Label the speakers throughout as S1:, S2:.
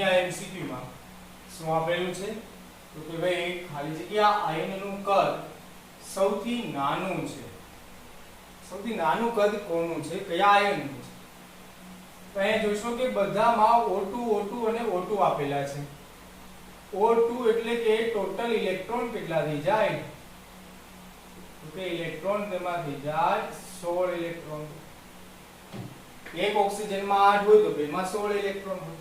S1: આજની આ MCQ માં શું આપેલું છે તો કે ભાઈ ખાલી જગ્યા આયનનું કદ સૌથી નાનું છે. સૌથી નાનું કદ કોનું છે, કયા આયનનું છે? તો અહીંયા જોશો કે બધામાં O2 O2 અને O2 આપેલા છે. O2 એટલે કે ટોટલ ઇલેક્ટ્રોન કેટલા થઈ જાય તો કે ઇલેક્ટ્રોન તેમાંથી જાય 16 ઇલેક્ટ્રોન. એક ઓક્સિજનમાં 8 હોય તો બેમાં 16 ઇલેક્ટ્રોન હોય.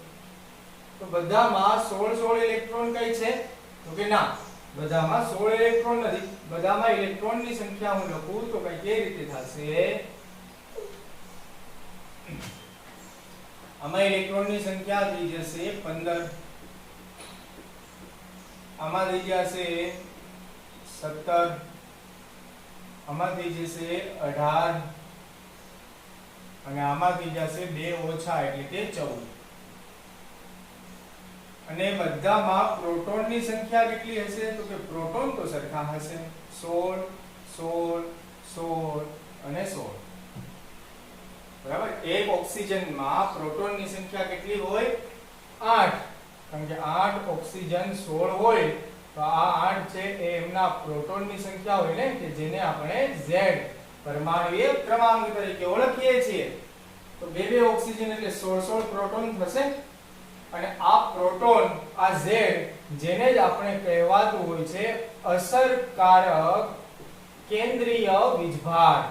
S1: તો બધામાં 16 ઇલેક્ટ્રોન કઈ છે તો કે ના, બધામાં 16 ઇલેક્ટ્રોન નથી. બધામાં ઇલેક્ટ્રોનની સંખ્યા હું લખું તો કઈ કેવી રીતે થશે, આમાં ઇલેક્ટ્રોનની સંખ્યા થઈ જશે 15, આમાં થઈ જશે 17, આમાં થઈ જશે 18 અને આમાં થઈ જશે 2 ઓછા એટલે કે 14. અને બધામાં પ્રોટોનની સંખ્યા કેટલી હશે તો કે પ્રોટોન તો સરખા હશે 16 16 16 અને 16. બરાબર. એક ઓક્સિજનમાં પ્રોટોનની સંખ્યા કેટલી હોય 8, કારણ કે 8 ઓક્સિજન 16 હોય તો આ 8 છે એ એમના પ્રોટોનની સંખ્યા હોય ને કે જેને આપણે Z પરમાણુય ક્રમાંક તરીકે ઓળખીએ છીએ. તો બે ઓક્સિજન એટલે 16 પ્રોટોન થશે. અને આ પ્રોટોન આ Z જેને જ આપણે કહેવાતું હોય છે અસરકારક કેન્દ્રીય વીજભાર.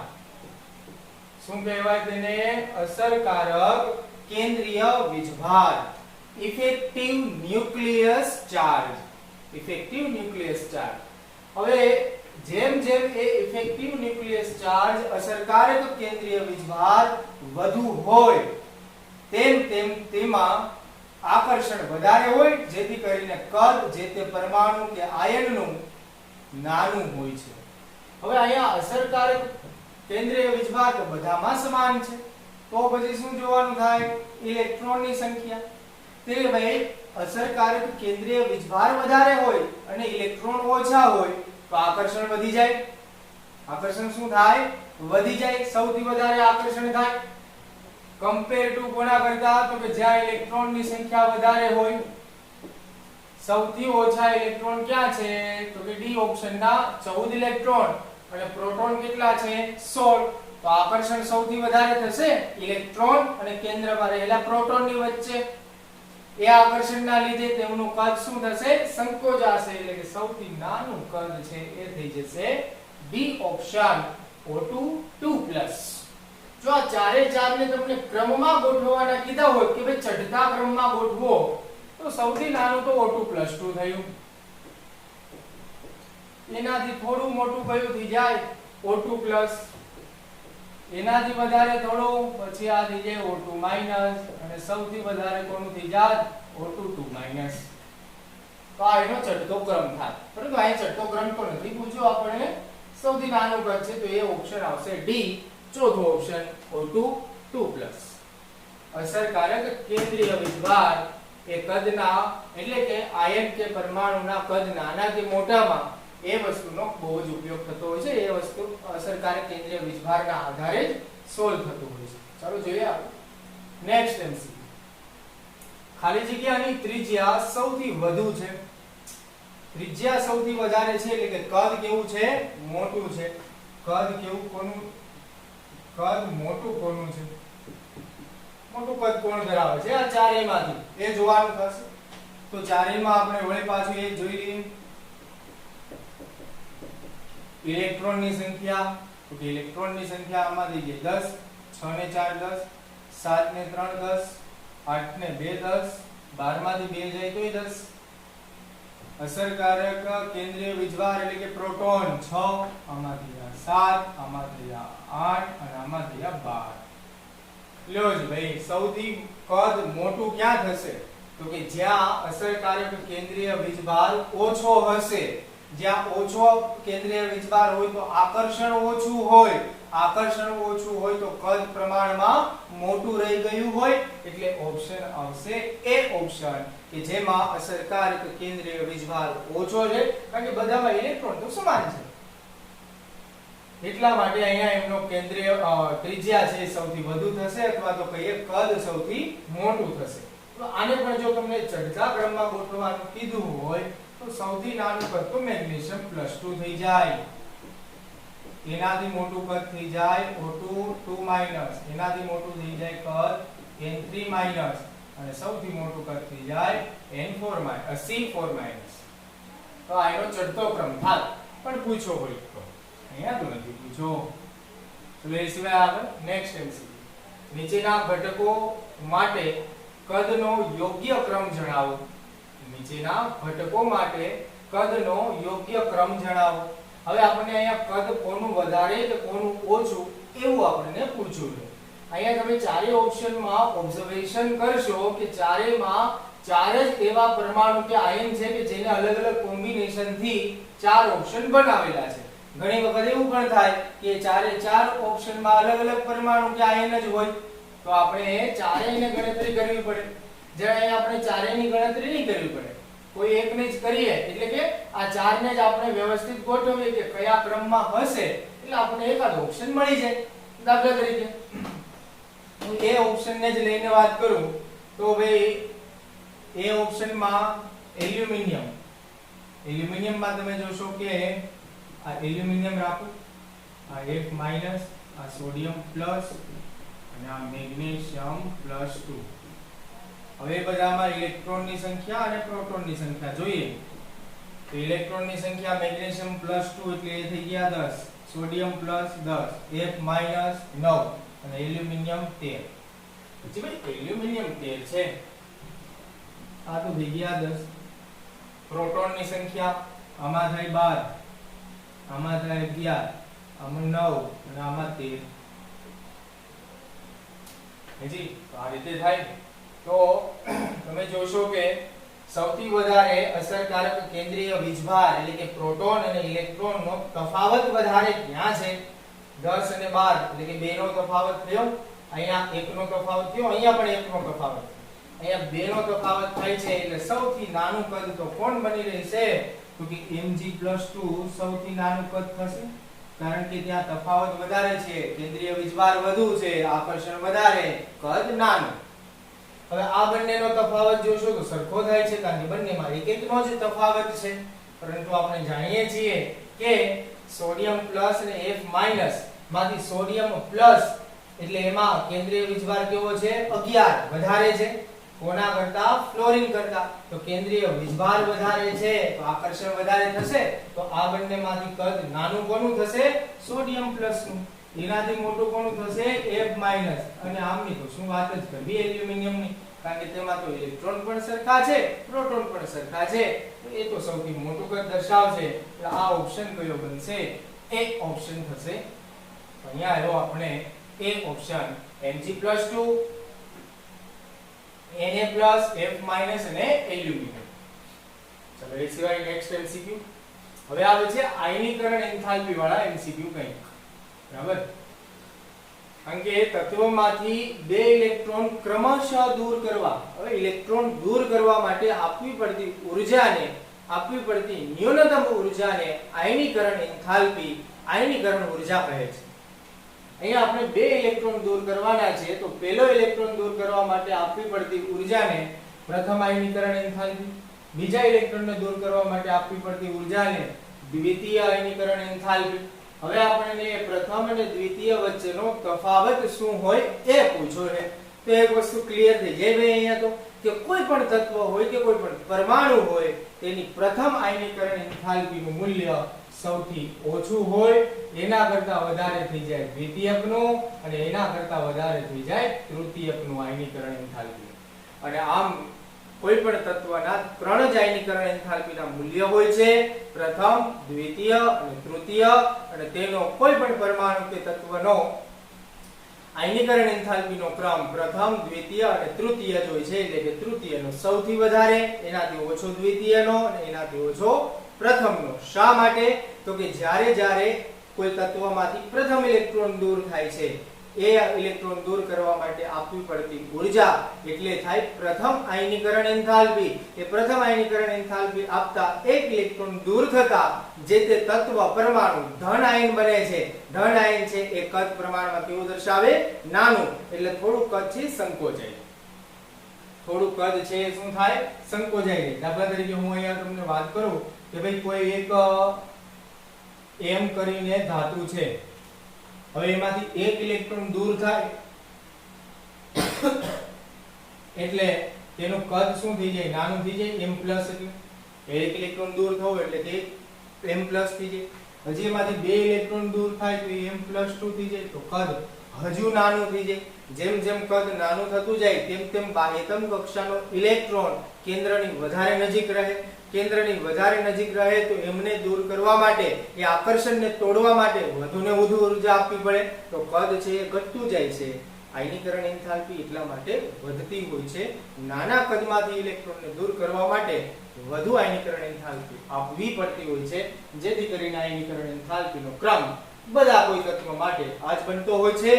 S1: શું કહેવાય તેને? અસરકારક કેન્દ્રીય વીજભાર. Effective nucleus charge. Effective nucleus charge. હવે જેમ જેમ એ ઇફેક્ટિવ ન્યુક્લિયસ ચાર્જ અસરકારક કેન્દ્રીય વીજભાર વધુ હોય તેમ તેમ તેમાં આકર્ષણ વધારે હોય, જેથી કરીને કદ જે તે પરમાણુ કે આયનનું નાનું હોય છે. હવે અહીંયા અસરકારક કેન્દ્રીય વીજભાર તો બધામાં સમાન છે. તો પછી શું જોવાનું થાય? ઇલેક્ટ્રોનની સંખ્યા. તે ભાઈ અસરકારક કેન્દ્રીય વીજભાર વધારે હોય અને ઇલેક્ટ્રોન ઓછા હોય તો આકર્ષણ વધી જાય. આકર્ષણ શું થાય? વધી જાય. સૌથી વધારે આકર્ષણ થાય કમ્પેર ટુ કોના કરતા તો કે જ્યાં ઇલેક્ટ્રોનની સંખ્યા વધારે હોય. સૌથી ઓછા ઇલેક્ટ્રોન ક્યાં છે તો કે ડી ઓપ્શનના 14 ઇલેક્ટ્રોન અને પ્રોટોન કેટલા છે 16. તો આકર્ષણ સૌથી વધારે થશે ઇલેક્ટ્રોન અને કેન્દ્રમાં રહેલા પ્રોટોનની વચ્ચે. એ આકર્ષણના લીધે તેમનું કદ શું થશે? સંકોચાશે. એટલે કે સૌથી નાનું કદ છે એ થઈ જશે ડી ઓપ્શન O2 2+. જો આ ચારે ચારને તમને ક્રમમાં ગોઠવવાના કીધા હોય કે ભાઈ ચઢતા ક્રમમાં ગોઠવો તો સૌથી નાનું તો O2 + 2 થયું. એનાથી થોડું મોટું કયું થઈ જાય O2+. એનાથી વધારે થોડું પછી આ થઈ જાય O2- અને સૌથી વધારે કોનું થઈ જાય O2 2-. તો આ એનો ચઢતો ક્રમ થાય. પરંતુ અહીં ચઢતો ક્રમ તો નથી પૂછ્યો આપણને. સૌથી નાનું કદ છે તો એ ઓપ્શન આવશે ડી, ચોથો ઓપ્શન O2 2+. અસરકારક કેન્દ્રીય વીજભાર એ કદના એટલે કે આયન કે પરમાણુના કદ નાનાથી મોટામાં એ વસ્તુનો બહુ જ ઉપયોગ થતો હોય છે. એ વસ્તુ અસરકારક કેન્દ્રીય વીજભારના આધારે જ સોલ્વ થતું હોય છે. ચાલો જોઈએ આપણે નેક્સ્ટ MCQ. ખાલી જગ્યાની ત્રિજ્યા સૌથી વધુ છે. ત્રિજ્યા સૌથી વધારે છે એટલે કે કદ કેવું છે? મોટું છે. કદ કેવું કોનું? કદ મોટું કોનું છે? મોટું કદ કોણ ધરાવે છે આ ચારેયમાંથી એ જોવાનું થશે. તો ચારેયમાં આપણે વળી પાછું એ જોઈ લઈએ. ઇલેક્ટ્રોનની સંખ્યા તો કે ઇલેક્ટ્રોનની સંખ્યા આમાં થઈ ગઈ 10, 6 ને 4 10, 7 ને 3 10, 8 ને 2 10, 12 માંથી 2 જાય તો 10. અસરકારક કેન્દ્રીય વીજભાર એટલે કે પ્રોટોન 6, આમાંથી 7, આમાંથી 8 અને આમાંથી 12. લ્યો જ ભાઈ સૌથી કદ મોટું ક્યાં થશે તો કે જ્યાં અસરકારક કેન્દ્રીય વીજભાર ઓછો હશે. જ્યાં ઓછો કેન્દ્રીય વીજભાર હોય તો આકર્ષણ ઓછું હોય. આકર્ષણ ઓછું હોય તો કદ પ્રમાણમાં મોટું રહી ગયું હોય. એટલે ઓપ્શન આવશે એ ઓપ્શન કે જેમાં અસરકારક કેન્દ્રીય વીજભાર ઓછો છે, કારણ કે બધામાં ઇલેક્ટ્રોન તો સમાન છે. એટલા માટે અહીંયા એમનો કેન્દ્રીય ત્રિજ્યા છે સૌથી વધુ થશે, અથવા તો કહીએ કદ સૌથી મોટું થશે. તો આને પણ જો તમને ચડતા ક્રમમાં ગોઠવવાનું કીધું હોય તો સૌથી નાનું કદ તો મેગ્નેશિયમ +2 થઈ જાય, એનાથી મોટું કદ થઈ જાય O2 2-, એનાથી મોટું થઈ જાય કદ N3-, અને સૌથી મોટું કદ થઈ જાય N4-, C4-. તો આનો ચડતો ક્રમ થાય, પણ પૂછો હોય તો અહીંયા તો નથી પૂછો. ચલો એ સિવાય આગળ નેક્સ્ટ MCQ. નીચેના ઘટકો માટે કદનો યોગ્ય ક્રમ જણાવો. નીચેના ઘટકો માટે કદનો યોગ્ય ક્રમ જણાવો. હવે આપણને અહીંયા કદ કોનું વધારે કે કોનું ઓછું એવું આપણને પૂછ્યું છે. અહીંયા તમે ચારે ઓપ્શનમાં ઓબ્ઝર્વેશન કરશો કે ચારેમાં ચાર જ એવા પરમાણુ કે આયન છે કે જેને અલગ અલગ કોમ્બિનેશન થી ચાર ઓપ્શન બનાવેલા છે. ઘણી વખત એવું પણ થાય કે ચારે ચાર ઓપ્શનમાં અલગ અલગ પરમાણુ કે આયન જ હોય, તો આપણે ચારેયની ગણતરી કરવી પડે. જ્યારે અહીંયા આપણે ચારેયની ગણતરી નહીં કરવી પડે, કોઈ એકને જ કરીએ એટલે કે આ ચારને જ આપણે વ્યવસ્થિત ગોઠવીએ કે કયા ક્રમમાં હશે એટલે આપણને એકાદ ઓપ્શન મળી જાય. દાખલા તરીકે હું એ ઓપ્શનને જ લઈને વાત કરું તો ભાઈ એ ઓપ્શનમાં એલ્યુમિનિયમમાં તમે જોશો કે આ એલ્યુમિનિયમ રાખો, આ F-, આ સોડિયમ પ્લસ અને આ મેગ્નેશિયમ +2. હવે બધામાં ઇલેક્ટ્રોનની સંખ્યા અને પ્રોટોનની સંખ્યા જોઈએ તો ઇલેક્ટ્રોનની સંખ્યા મેગ્નેશિયમ +2 એટલે એ થઈ ગયા 10, સોડિયમ +10, F- 9 અને એલ્યુમિનિયમ 13. પછી ભાઈ એલ્યુમિનિયમ 13 છે આ તો થઈ ગયા 10. પ્રોટોનની સંખ્યા આમાં થાય 12, આમાં થાય 11, આમાં 9 અને આમાં 13. જી આ રીતે થાય. તો તમે જોશો કે સૌથી વધારે અસરકારક કેન્દ્રીય વીજભાર એટલે કે પ્રોટોન અને ઇલેક્ટ્રોનનો તફાવત વધારે ક્યાં છે? 10 અને 12 એટલે કે 2 નો તફાવત થયો, અહીંયા 1 નો તફાવત થયો, અહીંયા પણ 1 નો તફાવત થયો, અહીંયા 2 નો તફાવત થાય છે એટલે સૌથી નાનું કદ તો કોણ બની રહેશે? તો કે Mg+2 સૌથી નાનું કદ થશે, કારણ કે ત્યાં તફાવત વધારે છે, કેન્દ્રીય વીજભાર વધુ છે, આકર્ષણ વધારે, કદ નાનું. હવે આ બંનેનો તફાવત જોશો તો સરખો થાય છે, કારણ કે બંનેમાં એક એકનો જ તફાવત છે. પરંતુ આપણે જાણીએ છીએ કે સોડિયમ પ્લસ અને F- માંથી સોડિયમ પ્લસ એટલે એમાં કેન્દ્રીય વીજભાર કેવો છે? 11 વધારે છે. કોના કરતા? ફ્લોરિન કરતા. તો કેન્દ્રીય વીજભાર વધારે છે તો આકર્ષણ વધારે થશે. તો આ બંનેમાંથી કદ નાનું કોનું થશે? સોડિયમ પ્લસ નું. એનાથી મોટું કોનું થશે? F- અને આમની તો શું વાત જ કરવી એલ્યુમિનિયમની, કારણ કે તેમાં તો ઇલેક્ટ્રોન પણ સરખા છે, પ્રોટોન પણ સરખા છે, તો એ તો સૌથી મોટું કદ દર્શાવશે. એટલે આ ઓપ્શન કયો બનશે? એ ઓપ્શન થશે. અહીંયા આવ્યો આપણે એ ઓપ્શન Mg+2, Na+, F- અને એલ્યુમિનિયમ. ચલો એ સિવાય નેક્સ્ટ MCQ. હવે આવે છે આયનીકરણ એન્થાલ્પી વાળા MCQ કંઈક. બરાબર? કારણ કે તત્વમાંથી બે ઇલેક્ટ્રોન ક્રમશઃ દૂર કરવા. હવે ઇલેક્ટ્રોન દૂર કરવા માટે આપવી પડતી ઊર્જાને, આપવી પડતી ન્યૂનતમ ઊર્જાને આયનીકરણ એન્થાલ્પી, આયનીકરણ ઊર્જા કહે છે. અહીંયા આપણે બે ઇલેક્ટ્રોન દૂર કરવાના છે તો પહેલો ઇલેક્ટ્રોન દૂર કરવા માટે આપવી પડતી ઊર્જાને પ્રથમ આયનીકરણ એન્થાલ્પી, બીજા ઇલેક્ટ્રોનને દૂર કરવા માટે આપવી પડતી ઊર્જાને દ્વિતીય આયનીકરણ એન્થાલ્પી. હવે આપણને પ્રથમ અને દ્વિતીય વચ્ચેનો તફાવત શું હોય એ પૂછો છે. તો એક વસ્તુ ક્લિયર થઈ જાય ભાઈ અહીંયા તો કે કોઈ પણ તત્વ હોય કે કોઈ પણ પરમાણુ હોય તેની પ્રથમ આયનીકરણ એન્થાલ્પીનું મૂલ્ય સૌથી ઓછું હોય, એના કરતા વધારે થઈ જાય દ્વિતીયકનું અને એના કરતા વધારે થઈ જાય તૃતીયકનું આયનીકરણ એન્થાલ્પી. અને આમ કોઈ પણ તત્વના ત્રણ જ આયનીકરણ એન્થાલ્પીના મૂલ્ય હોય છે, પ્રથમ, દ્વિતીય અને તૃતીય, અને તેનો કોઈ પણ પરમાણુ કે તત્વનો આયનીકરણ એન્થાલ્પીનો ક્રમ પ્રથમ, દ્વિતીય અને તૃતીય જ હોય છે. એટલે કે તૃતીયનો સૌથી વધારે, એનાથી ઓછો દ્વિતીયનો અને એનાથી ઓછો પ્રથમનો. શા માટે? તો કે જ્યારે કોઈ તત્વમાંથી પ્રથમ ઇલેક્ટ્રોન દૂર થાય છે એ ઇલેક્ટ્રોન દૂર કરવા માટે આપવી પડતી ઊર્જા એટલે થાય પ્રથમ આયનીકરણ એન્થાલ્પી. એ પ્રથમ આયનીકરણ એન્થાલ્પી આપતા એક ઇલેક્ટ્રોન દૂર થતા જે તે તત્વ પરમાણુ ધન આયન બને છે. ધન આયન છે એ કદ પ્રમાણમાં કેવું દર્શાવે? નાનું. એટલે થોડું કદ છે સંકોચાય, થોડું કદ છે એ શું થાય સંકોચાઈ જાય. દાખલા તરીકે હું અહીંયા તમને વાત કરું કે ભાઈ કોઈ એક એમ કરીને ધાતુ છે, હવે એમાંથી એક ઇલેક્ટ્રોન દૂર થાય એટલે તેનું કદ શું થઈ જાય નાનું થઈ જાય m+ એટલે એક ઇલેક્ટ્રોન દૂર થવો એટલે તે m+ થઈ જાય. હજી એમાંથી બે ઇલેક્ટ્રોન દૂર થાય તો m+2 થઈ જાય તો કદ હજુ નાનું થઈ જાય. જેમ જેમ કદ નાનું થતું જાય તેમ તેમ બાહ્યતમ કક્ષાનો ઇલેક્ટ્રોન કેન્દ્રની વધારે નજીક રહે. કેન્દ્રની વધારે નજીક રહે તો એમને દૂર કરવા માટે એ આકર્ષણને તોડવા માટે વધુને વધુ ઊર્જા આપવી પડે તો કદ છે એ ઘટતું જાય છે. આયનીકરણ એન્થાલ્પી એટલા માટે વધતી હોય છે. નાના કદમાંથી ઇલેક્ટ્રોનને દૂર કરવા માટે વધુ આયનીકરણ એન્થાલ્પી આપવી પડતી હોય છે, જેથી કરીને આયનીકરણ એન્થાલ્પીનો ક્રમ બધા કોઈ તત્વ માટે આ જ બનતો હોય છે.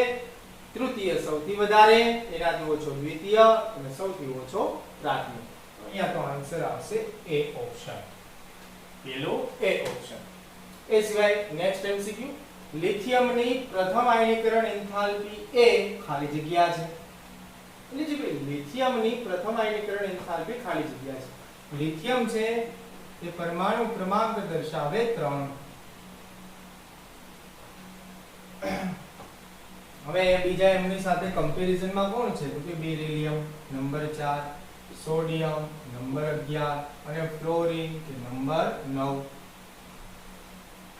S1: તૃતીય સૌથી વધારે, એનાથી ઓછો દ્વિતીય અને સૌથી ઓછો પ્રાથમિક. અહીંયા તો આન્સર આવશે એ ઓપ્શન, પેલો એ ઓપ્શન. એ સિવાય નેક્સ્ટ એમસીક્યુ, લિથિયમની પ્રથમ આયનીકરણ એન્થાલ્પી એ ખાલી જગ્યા છે. એટલે જે લિથિયમની પ્રથમ આયનીકરણ એન્થાલ્પી ખાલી જગ્યા છે. લિથિયમ છે તે પરમાણુ ક્રમાંક દર્શાવે 3. હવે બીજા એમની સાથે કમ્પેરિઝનમાં કોણ છે તો કે બેરિલિયમ નંબર 4, સોડિયમ નંબર 11 અને ફ્લોરિન કે નંબર 9.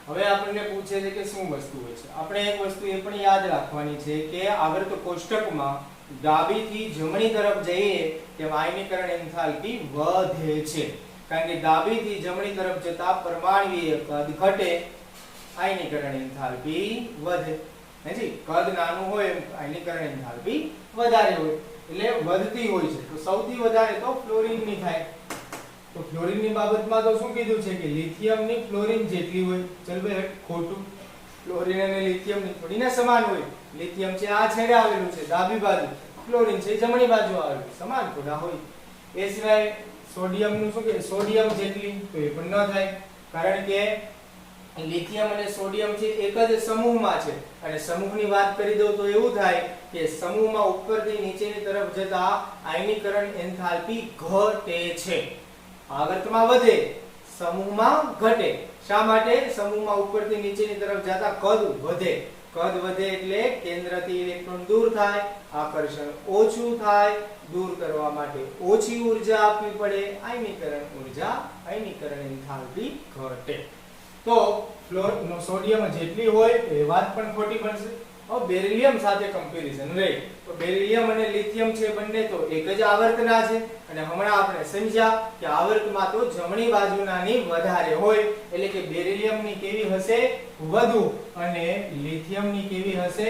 S1: હવે આપણને પૂછે છે કે શું વસ્તુ હોય છે. આપણે એક વસ્તુ એ પણ યાદ રાખવાની છે કે આવર્ત કોષ્ટકમાં ડાબીથી જમણી તરફ જઈએ તેમ આયનીકરણ એન્થાલ્પી વધે છે, કારણ કે ડાબીથી જમણી તરફ જતા પરમાણુય કદ ઘટે, આયનીકરણ એન્થાલ્પી વધે. જી કદ નાનું હોય આયનીકરણ એન્થાલ્પી વધારે હોય એટલે વધતી હોય છે. તો સૌથી વધારે તો ફ્લોરિનની થાય. તો ફ્લોરિનની બાબતમાં તો શું કીધું છે કે લિથિયમની ફ્લોરિન જેટલી હોય. ચલ ભાઈ ખોટું, ફ્લોરિન અને લિથિયમની થોડીને સમાન હોય. લિથિયમ છે આ છેડે આવેલું છે ડાબી બાજુ, ફ્લોરિન છે જમણી બાજુ આવેલું, સમાન થોડા હોય. એ સિવાય સોડિયમનું શું કે સોડિયમ જેટલી તો એ પણ ન થાય, કારણ કે લિથિયમ અને સોડિયમ છે એક જ સમૂહમાં છે. અને સમૂહની વાત કરી દઉં તો એવું થાય કે સમૂહમાં ઉપરથી નીચેની તરફ જતા આયનીકરણ એન્થાલ્પી ઘટે છે. આવર્તમાં વધે, સમૂહમાં ઘટે. શા માટે? સમૂહમાં ઉપરથી નીચેની તરફ જતા કદ વધે. કદ વધે એટલે કેન્દ્રથી ઇલેક્ટ્રોન દૂર થાય, આકર્ષણ ઓછું થાય, દૂર કરવા માટે ઓછી ઊર્જા આપવી પડે, આયનીકરણ ઊર્જા આયનીકરણ એન્થાલ્પી ઘટે. તો સોડિયમ જેટલી હોય તો એ વાત પણ ખોટી બનશે. હવે બેરિલિયમ સાથે કમ્પેરિઝન રહે તો બેરિલિયમ અને લિથિયમ છે બંને તો એક જ આવર્તના છે, અને હમણાં આપણે સમજ્યા કે આવર્તમાં તો જમણી બાજુનાની વધારે હોય, એટલે કે બેરિલિયમની કેવી હશે વધુ અને લિથિયમની કેવી હશે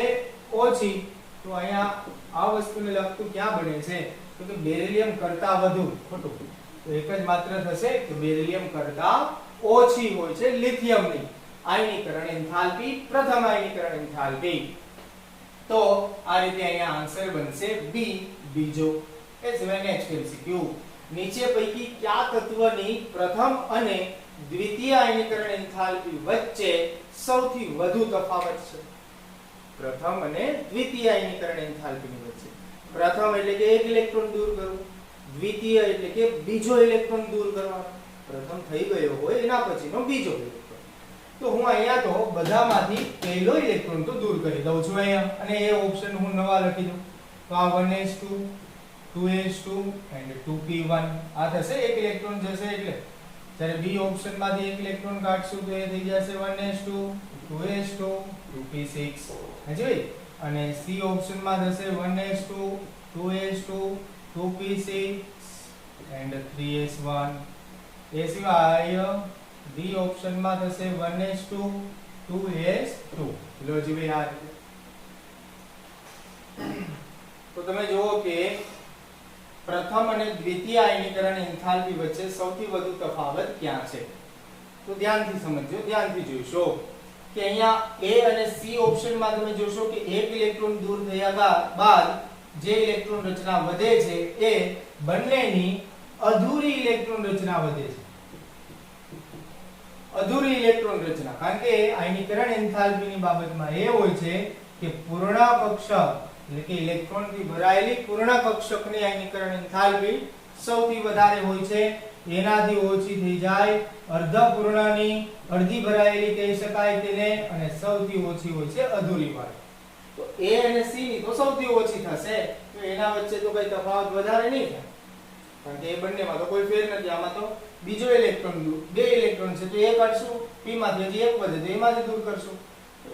S1: ઓછી. તો અહીંયા આ વસ્તુને લગતું ક્યાં બને છે તો કે બેરિલિયમ કરતા વધુ. ખોટું. તો એક જ માત્ર થશે કે બેરિલિયમ કરતા ઓછી હોય છે લિથિયમની આયનીકરણ એન્થાલ્પી, પ્રથમ આયનીકરણ એન્થાલ્પી. તો આ રીતે અહીંયા આન્સર બનશે બી, બીજો. એ સિવાય નેક્સ્ટ એમસીક્યુ, નીચે પૈકી કયા તત્વની પ્રથમ અને દ્વિતીય આયનીકરણ એન્થાલ્પી વચ્ચે સૌથી વધુ તફાવત છે? પ્રથમ અને દ્વિતીય આયનીકરણ એન્થાલ્પીની વચ્ચે. પ્રથમ એટલે કે એક ઇલેક્ટ્રોન દૂર કરવું, દ્વિતીય એટલે કે બીજો ઇલેક્ટ્રોન દૂર કરવાનો. પ્રથમ થઈ ગયો હોય એના પછીનો બીજો ઇલેક્ટ્રોન. તો હું અહીંયા તો બધામાંથી પહેલો ઇલેક્ટ્રોન તો દૂર કરી દઉં છું અહીંયા, અને એ ઓપ્શન હું નવા લખી દઉં. તો આ 1s2 2s2 and 2p1 આ થશે, એક ઇલેક્ટ્રોન જશે એટલે. જ્યારે બી ઓપ્શનમાંથી એક ઇલેક્ટ્રોન કાઢશું તો એ થઈ જશે 1s2 2s2 2p6 જોઈ. અને સી ઓપ્શનમાં થશે 1s2 2s2 2p6 and 3s1. એ સિવાય ડી ઓપ્શનમાં થશે 1s2 2s2. લો જી ભાઈ આ રીતે. તો તમે જુઓ કે પ્રથમ અને દ્વિતીય આયનીકરણ એન્થાલ્પી વચ્ચે સૌથી વધુ તફાવત ક્યાં છે? તો ધ્યાનથી સમજજો, ધ્યાનથી જોઈશો કે અહીંયા એ અને સી ઓપ્શનમાં તમે જોશો કે એક ઇલેક્ટ્રોન દૂર થયા બાદ જે ઇલેક્ટ્રોન રચના વધે છે એ બંનેની અધૂરી ઇલેક્ટ્રોન રચના વધે છે. અધૂરી ઇલેક્ટ્રોન રચના, કારણ કે આયનીકરણ એન્થાલ્પીની બાબતમાં એ હોય છે કે પૂર્ણ કક્ષક એટલે કે ઇલેક્ટ્રોન થી ભરાયેલી પૂર્ણ કક્ષકની આયનીકરણ એન્થાલ્પી સૌથી વધારે હોય છે. એનાથી ઓછી થઈ જાય અર્ધપૂર્ણની, અડધી ભરાયેલી કહી શકાય તેને, અને સૌથી ઓછી હોય છે અધૂરી વાળી. તો A અને C ની તો સૌથી ઓછી થશે, તો એના વચ્ચે તો કઈ તફાવત વધારે નહીં થાય, કારણ કે એ બંનેમાં તો કોઈ ફેર નથી. આમાં તો બીજો ઇલેક્ટ્રોન, બે ઇલેક્ટ્રોન છે તો એ કાઢશું, P માંથી હજી એક વધે તો એમાંથી દૂર કરશું,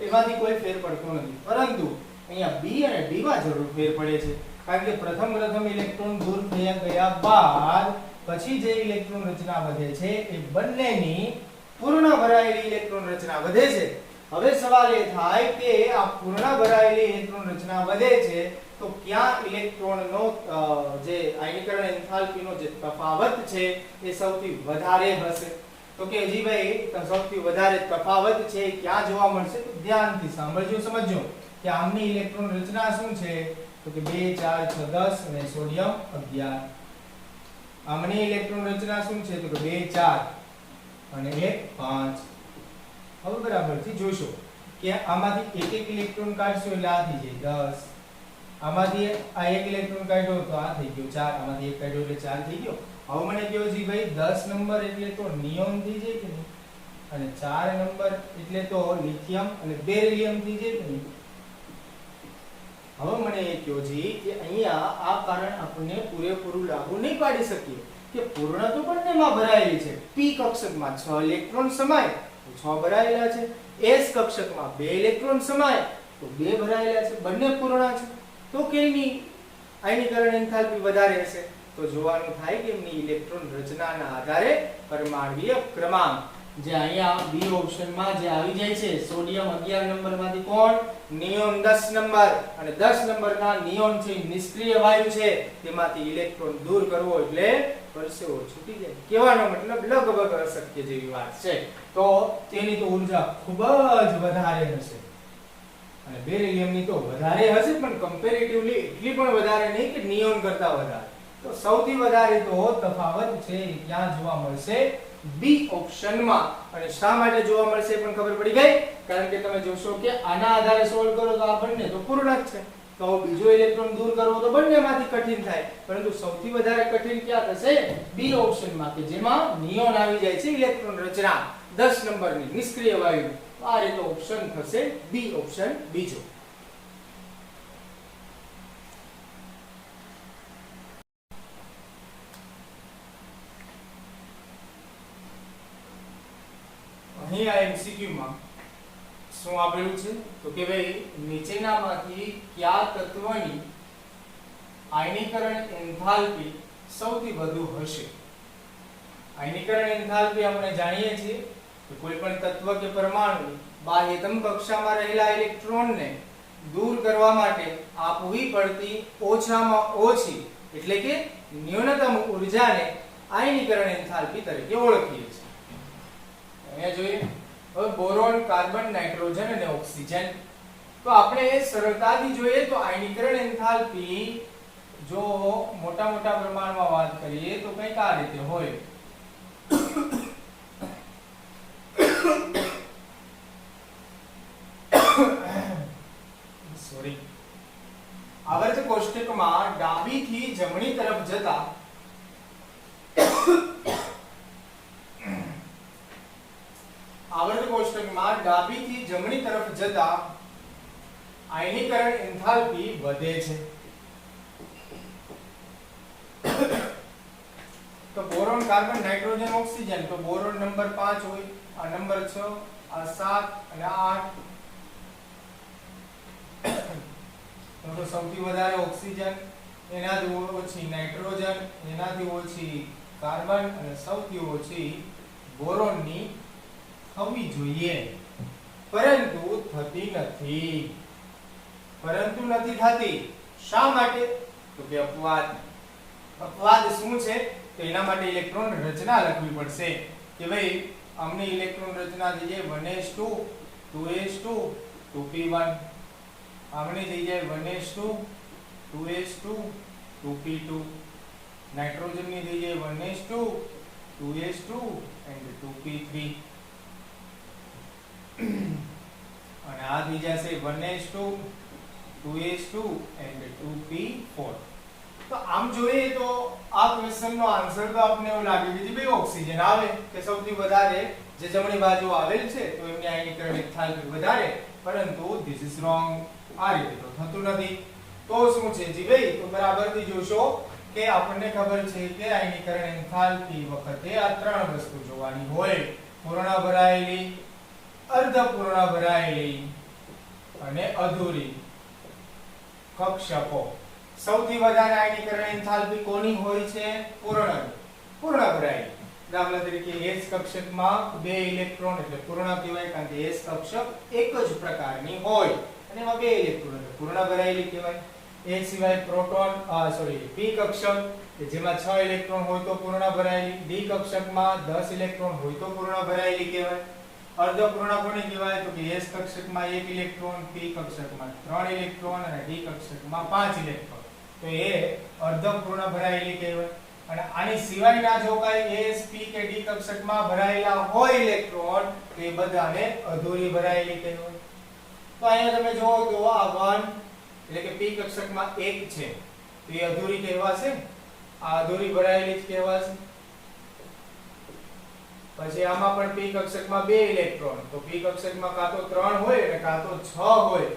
S1: એમાંથી કોઈ ફેર પડતો નથી. પરંતુ અહીંયા B અને D માં જરૂર ફેર પડે છે, કારણ કે પ્રથમ ઇલેક્ટ્રોન દૂર થયા ગયા બાદ પછી જે ઇલેક્ટ્રોન રચના વધે છે એ બંનેની પૂર્ણ ભરાયેલી ઇલેક્ટ્રોન રચના વધે છે. હવે સવાલ એ થાય કે આ પૂર્ણ ભરાયેલી ઇલેક્ટ્રોન રચના વધે છે તો ક્યાં ઇલેક્ટ્રોનનો જે આયનીકરણ એન્થાલ્પીનો જે તફાવત છે એ સૌથી વધારે હશે? તો કે જી ભાઈ સૌથી વધારે તફાવત છે ક્યાં જોવા મળશે? તો ધ્યાનથી સાંભળજો, સમજજો કે આમની ઇલેક્ટ્રોન રચના શું છે. તો કે 2 4 6 10 અને સોડિયમ 11. આમની ઇલેક્ટ્રોન રચના શું છે? તો કે 2 4 અને 1 5. હવે બરાબરથી જોશો કે આમાંથી એક ઇલેક્ટ્રોન કાઢશો એટલે આ થઈ જાય 10. આમાંથી આ એક ઇલેક્ટ્રોન કાઢ્યો તો આ થઈ ગયો 4. આમાંથી એક કાઢ્યો એટલે 4 થઈ ગયો. હવે મને કહો જી ભાઈ 10 નંબર એટલે તો નિયોન થઈ જાય કે નહીં, અને 4 નંબર એટલે તો લિથિયમ અને બેરિલિયમ થઈ જાય કે નહીં. હવે મને એ કહો જી કે અહીંયા આ કારણ આપણને પૂરેપૂરું લાગુ નહીં પાડી શકીએ કે પૂર્ણ તો બંનેમાં ભરાયેલી છે. P કક્ષકમાં 6 ઇલેક્ટ્રોન સમાય તો 6 ભરાયેલા છે, S કક્ષકમાં 2 ઇલેક્ટ્રોન સમાય તો 2 ભરાયેલા છે, બંને પૂર્ણ છે. તો કેની આયનીકરણ એન્થાલ્પી વધારે હશે? તો જોવાનું થાય કે એમની ઇલેક્ટ્રોન રચનાના આધારે પરમાણ્વીય ક્રમાંક જે અહીંયા B ઓપ્શનમાં જે આવી જાય છે, સોડિયમ 11 નંબરમાંથી કોણ? નિયોન 10 નંબર, અને 10 નંબરના નિયોન છે નિષ્ક્રિય વાયુ છે, તેમાંથી ઇલેક્ટ્રોન દૂર કરવો એટલે પરસેવો છૂટી જાય. કહેવાનો મતલબ લગભગ અશક્ય જેવી વાત છે. તો તેની તો ઊર્જા ખૂબ જ વધારે હશે, અને બેરિલિયમની તો વધારે હશે પણ કમ્પેરેટિવલી એટલી પણ વધારે નહીં કે નિયોન કરતા વધારે. તો સૌથી વધારે તો તફાવત છે ક્યાં જોવા મળશે? B ઓપ્શનમાં. અને શા માટે જોવા મળશે પણ ખબર પડી ગઈ, કારણ કે તમે જોશો કે આના આધારે સોલ્વ કરો તો આ બંને તો પૂર્ણ જ છે, તો બીજો ઇલેક્ટ્રોન દૂર કરવો તો બંનેમાંથી કઠિન થાય, પરંતુ સૌથી વધારે કઠિન ક્યાં થશે? B ઓપ્શનમાં, કે જેમાં નિયોન આવી જાય છે ઇલેક્ટ્રોન રચના 10 નંબરની નિષ્ક્રિય વાયુ. આ રીતે ઓપ્શન થશે B ઓપ્શન બીજો. અહીં આ MCQ માં શું આપેલું છે? તો કે ભાઈ નીચેનામાંથી કયા તત્વની આયનીકરણ એન્થાલ્પી સૌથી વધુ હશે? આયનીકરણ એન્થાલ્પી આપણે જાણીએ છીએ કે કોઈ પણ તત્વ કે પરમાણુ બાહ્યતમ કક્ષામાં રહેલા ઇલેક્ટ્રોનને દૂર કરવા માટે આપવી પડતી ઓછામાં ઓછી એટલે કે ન્યૂનતમ ઊર્જાને આયનીકરણ એન્થાલ્પી તરીકે ઓળખીએ છીએ. અહીંયા જોઈએ હવે બોરોન, કાર્બન, નાઇટ્રોજન અને ઓક્સિજન. તો આપણે સરળતાથી જોઈએ તો આયનીકરણ એન્થાલ્પી જો મોટા પ્રમાણમાં વાત કરીએ તો કંઈક આ રીતે હોય. સોરી, આવર્ત કોષ્ટકમાં ડાબીથી જમણી તરફ જતા ડાબીથી જમણી તરફ જતા આયનીકરણ એન્થાલ્પી વધે છે. તો બોરોન, કાર્બન, નાઇટ્રોજન, ઓક્સિજન. તો બોરોન નંબર 5 હોય, આ નંબર 6, આ 7 અને આ 8. તો સૌથી વધારે ઓક્સિજન, એનાથી ઓછી નાઇટ્રોજન, એનાથી ઓછી કાર્બન અને સૌથી ઓછી બોરોનની થવી જોઈએ, પરંતુ થતી નથી. શા માટે? તો કે અપવાદ. અપવાદ શું છે? તો એના માટે ઇલેક્ટ્રોન રચના લખવી પડશે કે ભાઈ આમની ઇલેક્ટ્રોન રચના થઈ જાય 1s2 2s2 2p1. આમની થઈ જાય 1s2 2s2 2p2. નાઇટ્રોજનની થઈ જાય 1s2 2s2 and 2p3. અને આ થઈ જશે 1s2 2s2 and 2p4. તો આમ જોઈએ તો આ ક્વેશ્ચન નો આન્સર તો આપને એવું લાગે કે ભાઈ ઓક્સિજન આવે કે સૌથી વધારે જે જમણી બાજુ આવેલ છે તો એમની આયનીકરણ એન્થાલ્પી વધારે, પરંતુ ધીસ ઇઝ રોંગ. આ રીતે તો થતું નથી. તો શું છે જી ભાઈ? તો બરાબરથી જોશો કે આપણને ખબર છે કે આયનીકરણ એન્થાલ્પી વખતે આ ત્રણ વસ્તુ જોવાની હોય: પૂર્ણ ભરાયેલી, અર્ધ પૂર્ણ ભરાયેલી અને અધૂરી કક્ષકો. સૌથી વધારે આયનીકરણ એન્થાલ્પી કોની હોય છે? પૂર્ણ ભરાયેલી. દાખલા તરીકે S કક્ષકમાં 2 ઇલેક્ટ્રોન એટલે પૂર્ણ કહેવાય, કારણ કે S કક્ષક એક જ પ્રકારની હોય અને એમાં 2 ઇલેક્ટ્રોન એટલે પૂર્ણ ભરાયેલી કહેવાય. એ સિવાય P કક્ષક કે જેમાં 6 ઇલેક્ટ્રોન હોય તો પૂર્ણ ભરાયેલી. D કક્ષકમાં 10 ઇલેક્ટ્રોન હોય તો પૂર્ણ ભરાયેલી કહેવાય. અર્ધ પૂર્ણ કોને કહેવાય? તો કે S કક્ષકમાં 1 ઇલેક્ટ્રોન, P કક્ષકમાં 3 ઇલેક્ટ્રોન અને D કક્ષકમાં 5 ઇલેક્ટ્રોન, તો એ અર્ધ પૂર્ણ ભરાયેલી કહેવાય. અને આની સિવાયના જો કાઈ S, P કે D કક્ષકમાં ભરાયેલા હોય ઇલેક્ટ્રોન તો એ બધાને અધૂરી ભરાયેલી કહેવાય. તો અહીંયા તમે જોવો તો આ 1 એટલે કે P કક્ષકમાં 1 છે તો એ અધૂરી કહેવાશે, આ અધૂરી ભરાયેલી જ કહેવાશે. પછી આમાં પણ P કક્ષકમાં 2 ઇલેક્ટ્રોન, તો P કક્ષકમાં કાં તો 3 હોય અને કાં તો 6 હોય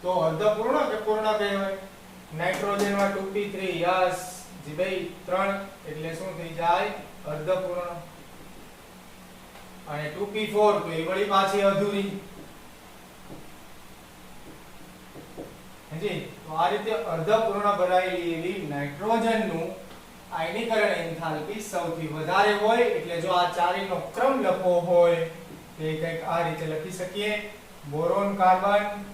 S1: તો અર્ધપૂર્ણ કે પૂર્ણ કહેવાય. નાઇટ્રોજનમાં 2p3, યસ જી ભાઈ 3 એટલે શું થઈ જાય? અર્ધપૂર્ણ. અને 2p4 તો એ વળી પાછી અધૂરી. જી તો આ રીતે અર્ધપૂર્ણ ભરાયેલી એવી નાઇટ્રોજનનું આયનીકરણ એન્થાલ્પી સૌથી વધારે હોય. એટલે જો આ ચારેયનો ક્રમ લખવો હોય તો એ કંઈક આ રીતે લખી શકીએ: બોરોન, કાર્બન,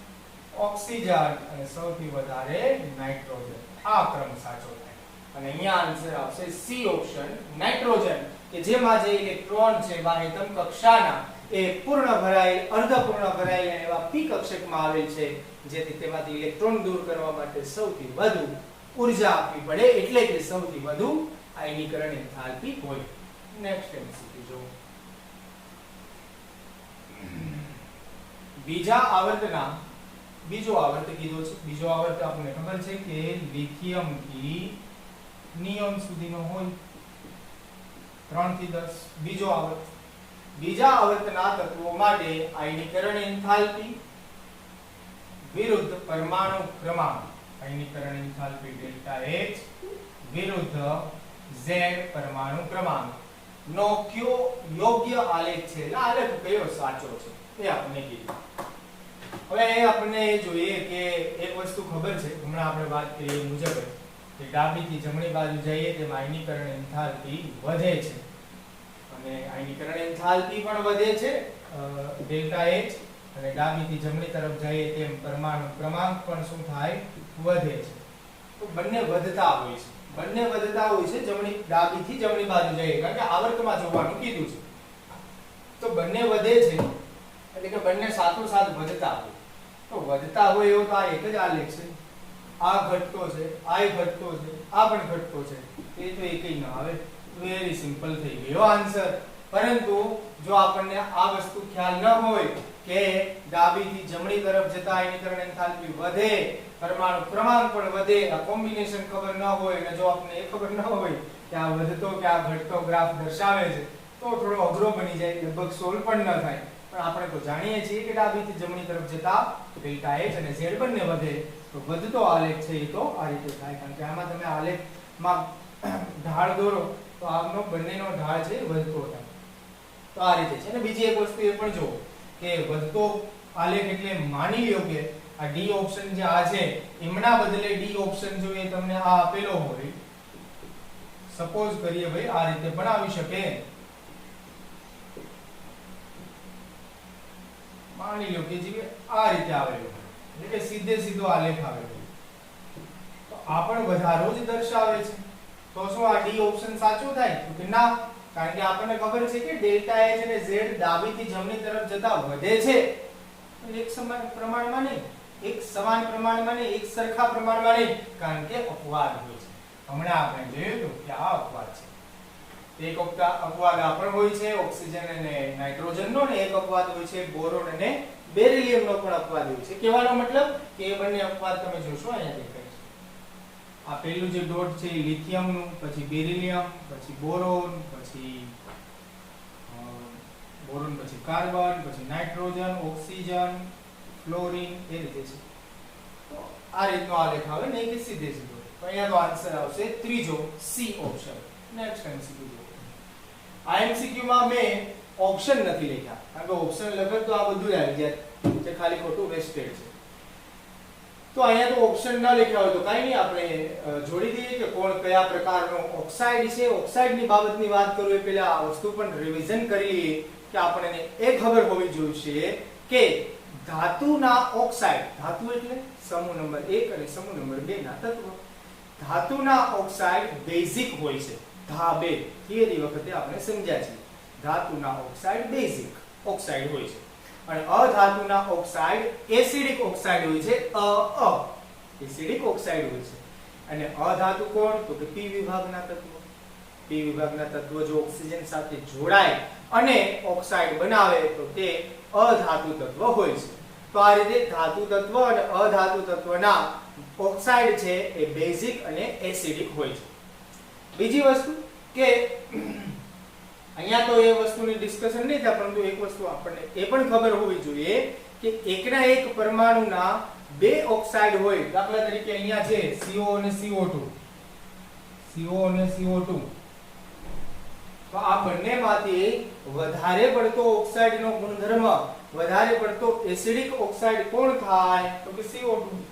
S1: ઓક્સિજન અને સૌથી વધારે નાઇટ્રોજન. આ ક્રમ સાચો થાય અને અહીંયા આન્સર આવશે સી ઓપ્શન, નાઇટ્રોજન, કે જેમાં જે ઇલેક્ટ્રોન છે બાહ્યતમ કક્ષાના એ પૂર્ણ ભરાયેલ, અર્ધપૂર્ણ ભરાયેલ એવા P કક્ષકમાં આવેલ છે, જેથી તેમાંથી ઇલેક્ટ્રોન દૂર કરવા માટે સૌથી વધુ ઊર્જા આપવી પડે, એટલે કે સૌથી વધુ આયનીકરણ એન્થાલ્પી હોય. નેક્સ્ટ એમસીક્યુ જો બીજા આવર્તના બીજો આવર્ત કીધો છે. બીજો આવર્ત આપણને ખબર છે કે લિથિયમ થી નિયોન સુધીનો હોય, 3 થી 10. બીજો આવર્ત, બીજા આવર્તના તત્વો માટે આયનીકરણ એન્થાલ્પી વિરુદ્ધ પરમાણુ ક્રમાંક, આયનીકરણ એન્થાલ્પી ડેલ્ટા H વિરુદ્ધ Z પરમાણુ ક્રમાંક નો કયો યોગ્ય આલેખ છે? એટલે આલેખ કયો સાચો છે એ આપણને કીધું. હવે આપણને જોઈએ કે એક વસ્તુ ખબર છે, હમણાં આપણે વાત કરી એ મુજબ કે ડાબીથી જમણી બાજુ જઈએ તેમ આયનીકરણ એન્થાલ્પી વધે છે અને આયનીકરણ એન્થાલ્પી પણ વધે છે ડેલ્ટા H, અને ડાબીથી જમણી તરફ જઈએ તેમ પરમાણુ ક્રમાંક પણ શું થાય? વધે છે. તો બંને વધતા હોય છે, જમણી ડાબીથી જમણી બાજુ જઈએ, કારણ કે આવર્તમાં જોવાનું કીધું છે. તો બંને વધે છે એટલે કે બંને સાથોસાથ વધતા હોય. તો વધતા હોય એવો તો આ એક જ આલેખ છે. આ ઘટતો છે, આ ઘટતો છે, આ પણ ઘટતો છે, એ તો એકઈ ન આવે. વેરી સિમ્પલ થઈ ગયો આન્સર. પરંતુ જો આપણને આ વસ્તુ ખ્યાલ ન હોય કે ડાબીથી જમણી તરફ જતા આયનીકરણ એન્થાલ્પી વધે, પરમાણુ ક્રમાંક પણ વધે, આ કોમ્બિનેશન ખબર ન હોય અને જો આપણને એ ખબર ન હોય કે આ વધતો કે આ ઘટતો ગ્રાફ દર્શાવે છે તો થોડો અઘરો બની જાય, લગભગ સોલ્વ પણ ન થાય. પણ આપણે તો જાણીએ છીએ કે ડાબીથી જમણી તરફ જતા ડેલ્ટા H અને Z બંને વધે, તો વધતો આલેખ છે એ તો આ રીતે થાય. કારણ કે આમાં તમે આલેખમાં ઢાળ દોરો તો આમનો બંનેનો ઢાળ છે વધતો થાય. તો આ રીતે છે. અને બીજી એક વસ્તુ એ પણ જો કે વધતો આલેખ એટલે માની લ્યો કે આ ડી ઓપ્શન જે આ છે એમના બદલે ડી ઓપ્શન જો એ તમને આ આપેલો હોય, સપોઝ કરીએ ભાઈ આ રીતે પણ આવી શકે, માની લ્યો કે જે આ રીતે આવેલો એટલે કે સીધે સીધો આલેખ આવેલો, તો આ પણ વધારો જ દર્શાવે છે. તો શું આ ડી ઓપ્શન સાચું થાય? તો કે ના, કારણ કે આપણને ખબર છે કે ડેલ્ટા H અને Z ડાબીથી જમણી તરફ જતા વધે છે, એક સમાન પ્રમાણમાં નહીં, એક સરખા પ્રમાણમાં નહીં, કારણ કે અપવાદ હોય છે. હમણાં આપણે જોયું કે આ અપવાદ છે. એક અપવાદ આ પણ હોય છે ઓક્સિજન અને નાઇટ્રોજનનો, ને એક અપવાદ હોય છે બોરોન અને બેરિલિયમનો પણ અપવાદ હોય છે. કહેવાનો મતલબ કે એ બંને અપવાદ તમે જોશો અહીંયા દેખાય છે. આ પહેલું જે ડોટ છે એ લિથિયમનું, પછી બેરિલિયમ, પછી બોરોન, પછી કાર્બન, પછી નાઇટ્રોજન, ઓક્સિજન, ફ્લોરિન, એ રીતે છે. તો આ રીતનો આલેખ આવે નહીં કે સીધે સીધો. તો અહીંયા તો આન્સર આવશે ત્રીજો, સી ઓપ્શન. નેક્સ્ટ એમસીક્યુ જો. આ એમસીક્યુ માં મેં ઓપ્શન નથી લખ્યા, કારણ કે ઓપ્શન લખે તો આ બધું આવી જાય, જે ખાલી ખોટું વેસ્ટેડ છે. તો અહીંયા તો ઓપ્શન ના લખ્યા હોય તો કાઈ નહીં, આપણે જોડી દઈએ કે કોણ કયા પ્રકારનો ઓક્સાઇડ છે. ઓક્સાઇડની બાબતની વાત કરું એ પહેલા આ વસ્તુ પણ રિવિઝન કરી લઈએ કે આપણને એ ખબર હોવી જોઈએ કે ધાતુના ઓક્સાઇડ, ધાતુ એટલે સમૂહ નંબર 1 અને સમૂહ નંબર 2 ના તત્વો. ધાતુના ઓક્સાઇડ બેઝિક હોય છે. ધા2 થિયરી વખતે આપણે સમજ્યા છે. ધાતુના ઓક્સાઇડ બેઝિક ઓક્સાઇડ હોય છે અને અધાતુના ઓક્સાઇડ એસિડિક ઓક્સાઇડ હોય છે. એસિડિક ઓક્સાઇડ હોય છે. અને અધાતુ કોણ? તો કે પી વિભાગના તત્વો. પી વિભાગના તત્વો જો ઓક્સિજન સાથે જોડાય અને ઓક્સાઇડ બનાવે તો તે અધાતુ તત્વ હોય છે. તો આ રીતે ધાતુ તત્વ અને અધાતુ તત્વના ઓક્સાઇડ છે એ બેઝિક અને એસિડિક હોય છે. બીજી વસ્તુ કે અહીંયા તો એ વસ્તુની ડિસ્કશન નહીં થાય, પરંતુ એક વસ્તુ આપણને એ પણ ખબર હોવી જોઈએ કે એકના એક પરમાણુના બે ઓક્સાઇડ હોય. દાખલા તરીકે અહીંયા છે CO અને CO2, CO અને CO2. તો આ બંનેમાંથી વધારે પડતો ઓક્સાઇડનો ગુણધર્મ, વધારે પડતો એસિડિક ઓક્સાઇડ કોણ થાય? તો કે CO2.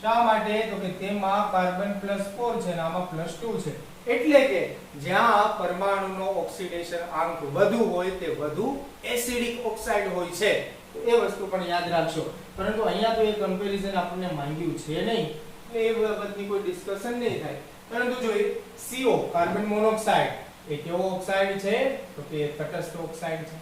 S1: શા માટે? તો કે તેમાં કાર્બન +4 છે અને આમાં +2 છે. એટલે કે જ્યાં પરમાણુનો ઓક્સિડેશન આંક વધુ હોય તે વધુ એસિડિક ઓક્સાઇડ હોય છે. તો એ વસ્તુ પણ યાદ રાખશો. પરંતુ અહીંયા તો એ કમ્પેરિઝન આપણને માંગ્યું છે નહીં, એટલે એ બાબતની કોઈ ડિસ્કશન નહીં થાય. પરંતુ જો CO કાર્બન મોનોક્સાઇડ એ કેવો ઓક્સાઇડ છે? તો કે તટસ્થ ઓક્સાઇડ છે.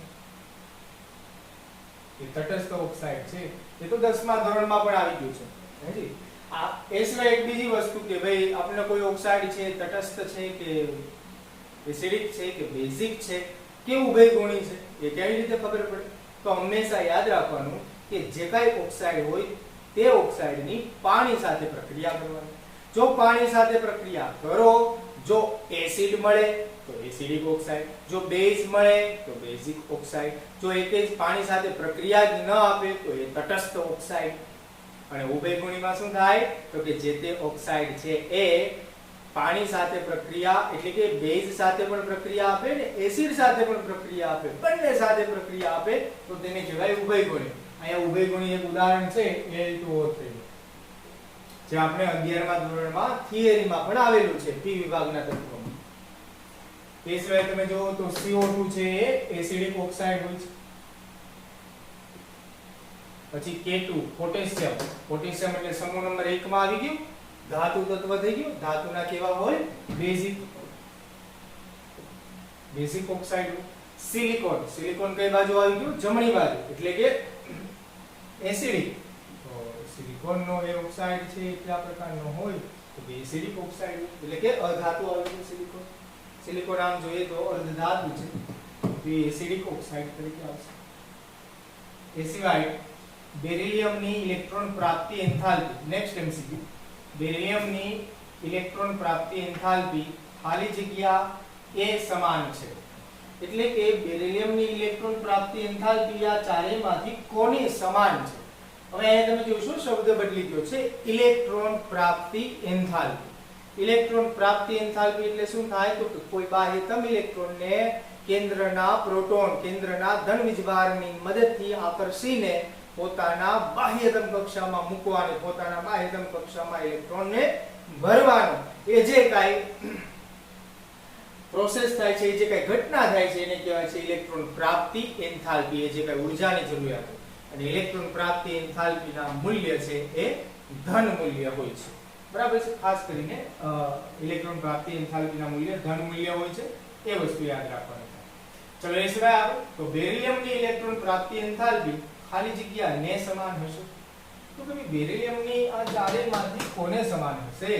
S1: એ તટસ્થ ઓક્સાઇડ છે. એ તો 10મા ધોરણમાં પણ આવી ગયું છે. હેજી આ એ સિવાય એક બીજી વસ્તુ કે ભાઈ આપણે કોઈ ઓક્સાઇડ છે તટસ્થ છે કે એસિડિક છે કે બેઝિક છે કે ઉભયગુણી છે, એ કેવી રીતે ખબર પડે? તો હંમેશા યાદ રાખવાનું કે જે કાંઈ ઓક્સાઇડ હોય તે ઓક્સાઇડની પાણી સાથે પ્રક્રિયા કરવાની. જો પાણી સાથે પ્રક્રિયા કરો, જો એસિડ મળે તો એસિડિક ઓક્સાઇડ, જો બેઝ મળે તો બેઝિક ઓક્સાઇડ, જો એક જ પાણી સાથે પ્રક્રિયા જ ન આપે તો એ તટસ્થ ઓક્સાઇડ. અને ઉભયગુણીમાં શું થાય? તો કે જે તે ઓક્સાઇડ છે એ પાણી સાથે પ્રક્રિયા એટલે કે બેઝ સાથે પણ પ્રક્રિયા આપે ને એસિડ સાથે પણ પ્રક્રિયા આપે, બંને સાથે પ્રક્રિયા આપે તો તેને કહેવાય ઉભયગુણી. અહીંયા ઉભયગુણી એક ઉદાહરણ છે Al2O3, જે આપણે 11મા ધોરણમાં થિયરીમાં પણ આવેલું છે પી વિભાગના તત્વોમાં. તે સિવાય તમે જોવો તો CO2 છે એ એસિડિક ઓક્સાઇડ હોય છે. પછી K2 પોટેશિયમ, પોટેશિયમ એટલે સમૂહ નંબર 1 માં આવી ગયું, ધાતુ તત્વ થઈ ગયું. ધાતુના કેવા હોય? Basic, basic oxide. Silicon, silicon કઈ બાજુ આવી ગયું? જમણી બાજુ, એટલે કે એસિડિક. તો સિલિકોનનો એ ઓક્સાઇડ છે કયા પ્રકારનો હોય? તો એસિડિક ઓક્સાઇડ, એટલે કે અધાતુ આવી ગયું સિલિકોન. સિલિકોન આમ જોઈએ તો અર્ધધાતુ છે, તો એ એસિડિક ઓક્સાઇડ તરીકે આવશે. એ સિવાય બેરિલિયમની ઇલેક્ટ્રોન પ્રાપ્તિ એન્થાલ્પી. Next MCQ. બેરિલિયમની ઇલેક્ટ્રોન પ્રાપ્તિ એન્થાલ્પી ખાલી જગ્યા એ સમાન છે. એટલે કે બેરિલિયમની ઇલેક્ટ્રોન પ્રાપ્તિ એન્થાલ્પી આ ચારેયમાંથી કોની સમાન છે? હવે અહીંયા તમે જોશો શબ્દ બદલી ગયો છે, ઇલેક્ટ્રોન પ્રાપ્તિ એન્થાલ્પી. ઇલેક્ટ્રોન પ્રાપ્તિ એન્થાલ્પી એટલે શું થાય? તો કોઈ બાહ્યતમ ઇલેક્ટ્રોનને કેન્દ્રના પ્રોટોન, કેન્દ્રના ધન વીજભારની મદદથી આકર્ષીને પોતાના બાહ્યતમ કક્ષામાં મૂકવાનો, પોતાના બાહ્યતમ કક્ષામાં ઇલેક્ટ્રોનને ભરવાનો. એ જે કાંઈ પ્રોસેસ થાય છે, એ જે કાંઈ ઘટના થાય છે એને કહેવાય છે ઇલેક્ટ્રોન પ્રાપ્તિ એન્થાલ્પી. એ જે કાંઈ ઊર્જાની જરૂરિયાત હોય. અને ઇલેક્ટ્રોન પ્રાપ્તિ એન્થાલ્પીના મૂલ્ય છે એ ધન મૂલ્ય હોય છે. બરાબર છે? ખાસ કરીને ઇલેક્ટ્રોન પ્રાપ્તિ એન્થાલ્પીના મૂલ્ય ધન મૂલ્ય હોય છે, એ વસ્તુ યાદ રાખવાની છે. ચલો એ સિવાય આવે તો બેરિલિયમની ઇલેક્ટ્રોન પ્રાપ્તિ એન્થાલ્પી ખાલી જગ્યા ને સમાન હશે. તો કે બેરિલિયમની આ ચારેયમાંથી કોને સમાન હશે?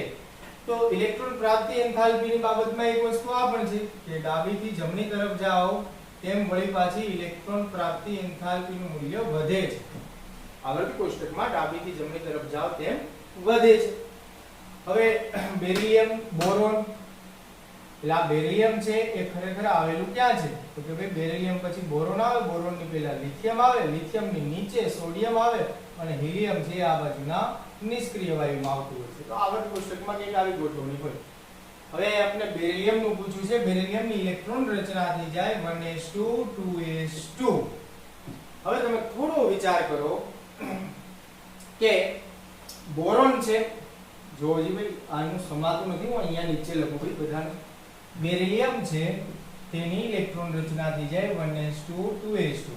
S1: તો ઇલેક્ટ્રોન પ્રાપ્તિ એન્થાલ્પીની બાબતમાં એક વસ્તુ આ પણ છે કે ડાબીથી જમણી તરફ જાઓ તેમ વળી પાછી ઇલેક્ટ્રોન પ્રાપ્તિ એન્થાલ્પીનું મૂલ્ય વધે છે. આવર્ત કોષ્ટકમાં ડાબીથી જમણી તરફ જાવ તેમ વધે છે. હવે બેરિલિયમ, બોરોન, એટલે આ બેરિલિયમ છે એ ખરેખર આવેલું ક્યાં છે? તો કે ભાઈ બેરિલિયમ પછી બોરોન આવે, બોરોન ની પહેલા લિથિયમ આવે, લિથિયમ ની નીચે સોડિયમ આવે અને હિલિયમ છે આ બાજુના નિષ્ક્રિય વાયુમાં આવતું હોય છે. તો આવર્ત કોષ્ટકમાં કંઈક આવી ગોઠવણી હોય. હવે આપણે બેરિલિયમ નું પૂછ્યું છે. બેરિલિયમ ની ઇલેક્ટ્રોન રચના થઈ જાય 1s2 2s2. હવે તમે થોડો વિચાર કરો કે બોરોન છે, જોજી ભાઈ આનું સમાતું નથી, હું અહીંયા નીચે લખું ભાઈ બધાને. બેરિલિયમ છે તેની ઇલેક્ટ્રોન રચના થઈ જાય 1s2 2s2.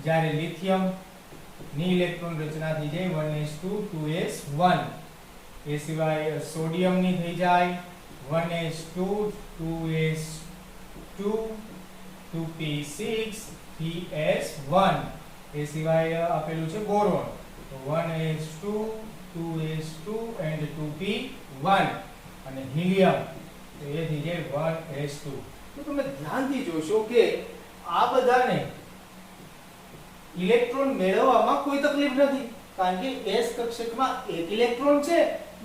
S1: જ્યારે લિથિયમ ની ઇલેક્ટ્રોન રચના થઈ જાય 1s2 2s1. એ સિવાય સોડિયમ ની થઈ જાય 1s2 2s2 2p6 3s1. એ સિવાય આપેલું છે બોરોન, તો 1s2 2s2 and 2p1. અને હિલિયમ તો એ થઈ જાય 1s2. તો તમે ધ્યાનથી જોશો કે આ બધાને ઇલેક્ટ્રોન મેળવવામાં કોઈ તકલીફ નથી, કારણ કે s કક્ષકમાં એક ઇલેક્ટ્રોન છે,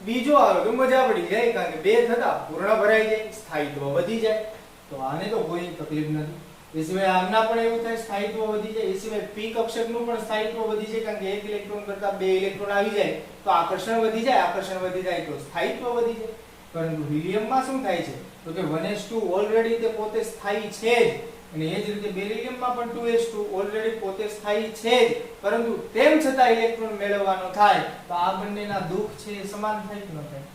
S1: બીજો આવે તો મજા પડી જાય, કારણ કે બે થતા પૂર્ણ ભરાઈ જાય, સ્થાયિત્વ વધી જાય. તો આને તો કોઈ તકલીફ નથી. એ સિવાય આના પણ એવું થાય, સ્થાયિત્વ વધી જાય. એ સિવાય p કક્ષકનું પણ સ્થાયિત્વ વધી જાય, કારણ કે એક ઇલેક્ટ્રોન કરતા બે ઇલેક્ટ્રોન આવી જાય તો આકર્ષણ વધી જાય, આકર્ષણ વધી જાય તો સ્થાયિત્વ વધી જાય. પરંતુ હિલિયમમાં શું થાય છે? તો કે 1s2 ઓલરેડી તે પોતે સ્થાયી છે જ, અને એ જ રીતે બેરિલિયમમાં પણ 2s2 ઓલરેડી પોતે સ્થાયી છે જ, પરંતુ તેમ છતાં ઇલેક્ટ્રોન મેળવવાનો થાય તો આ બંનેના દુઃખ છે એ સમાન થાય કે ન થાય?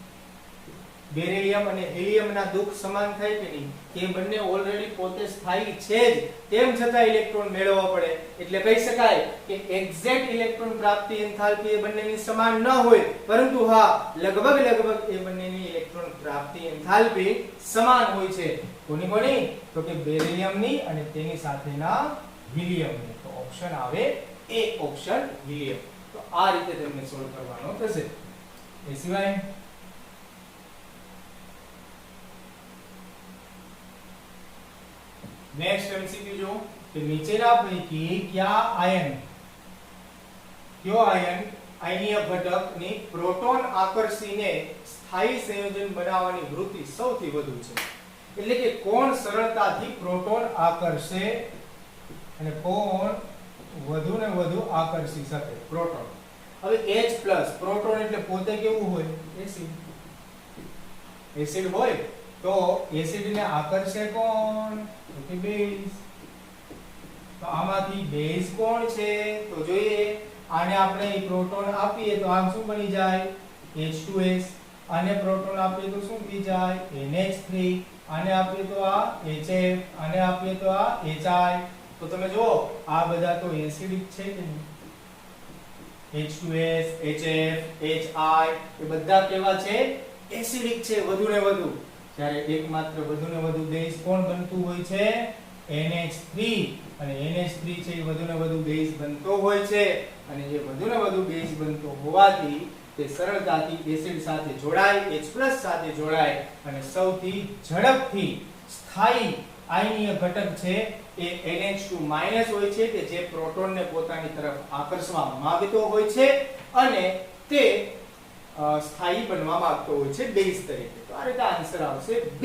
S1: બેરિલિયમ અને હિલિયમના દુઃખ સમાન થાય કે નહીં? કે બંને ઓલરેડી પોતે સ્થાયી છે જ, તેમ છતાં ઇલેક્ટ્રોન મેળવવો પડે. એટલે કહી શકાય કે એક્ઝેક્ટ ઇલેક્ટ્રોન પ્રાપ્તિ એન્થાલ્પી એ બંનેની સમાન ન હોય, પરંતુ હા લગભગ એ બંનેની ઇલેક્ટ્રોન પ્રાપ્તિ એન્થાલ્પી સમાન હોય છે. કોની કોની? તો કે બેરિલિયમની અને તેની સાથેના હિલિયમની. તો ઓપ્શન આવે એ ઓપ્શન હિલિયમ. તો આ રીતે તમને સોલ્વ કરવાનો થશે. એ સિવાય નેક્સ્ટ એમસીક્યુ જો કે નીચેના પૈકી કયો આયન આયનીય ઘટકની પ્રોટોન આકર્ષીને સ્થાયી સંયોજન બનાવવાની વૃત્તિ સૌથી વધુ છે? એટલે કે કોણ સરળતાથી પ્રોટોન આકર્ષે અને કોણ વધુ ને વધુ આકર્ષી શકે? પ્રોટોન. હવે H+ પ્રોટોન એટલે પોતે કેવું હોય? એસિડ હોય. તો એસિડને આકર્ષે કોણ? તો કે બેઝ. તો આમાંથી બેઝ કોણ છે? તો જોઈએ. આને આપણે પ્રોટોન આપીએ તો આમ શું બની જાય? H2S. આને પ્રોટોન આપીએ તો શું થઈ જાય? NH3. આને આપીએ તો આ HF. આને આપીએ તો આ HI. તો તમે જો આ બધા તો એસિડિક છે કે નહીં? H2S, HF, HI એ બધા કેવા છે? એસિડિક છે, વધુ ને વધુ. જ્યારે એકમાત્ર વધુ ને વધુ બેઝ કોણ બનતું હોય છે? NH3. અને NH3 છે એ વધુ ને વધુ બેઝ બનતો હોય છે, અને એ વધુ ને વધુ બેઝ બનતો હોવાથી તે સરળતાથી એસિડ સાથે જોડાય, H+ સાથે જોડાય અને સૌથી ઝડપથી સ્થાયી આયનીય ઘટક છે એ NH2- હોય છે કે જે પ્રોટોનને પોતાની તરફ આકર્ષવા માંગતો હોય છે અને તે સ્થાયી બનવા માંગતો હોય છે બેઝ તરીકે. તો આ રીતે આન્સર આવશે B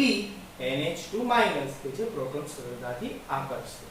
S1: NH2- કે જે પ્રોટોન સરળતાથી આકર્ષશે.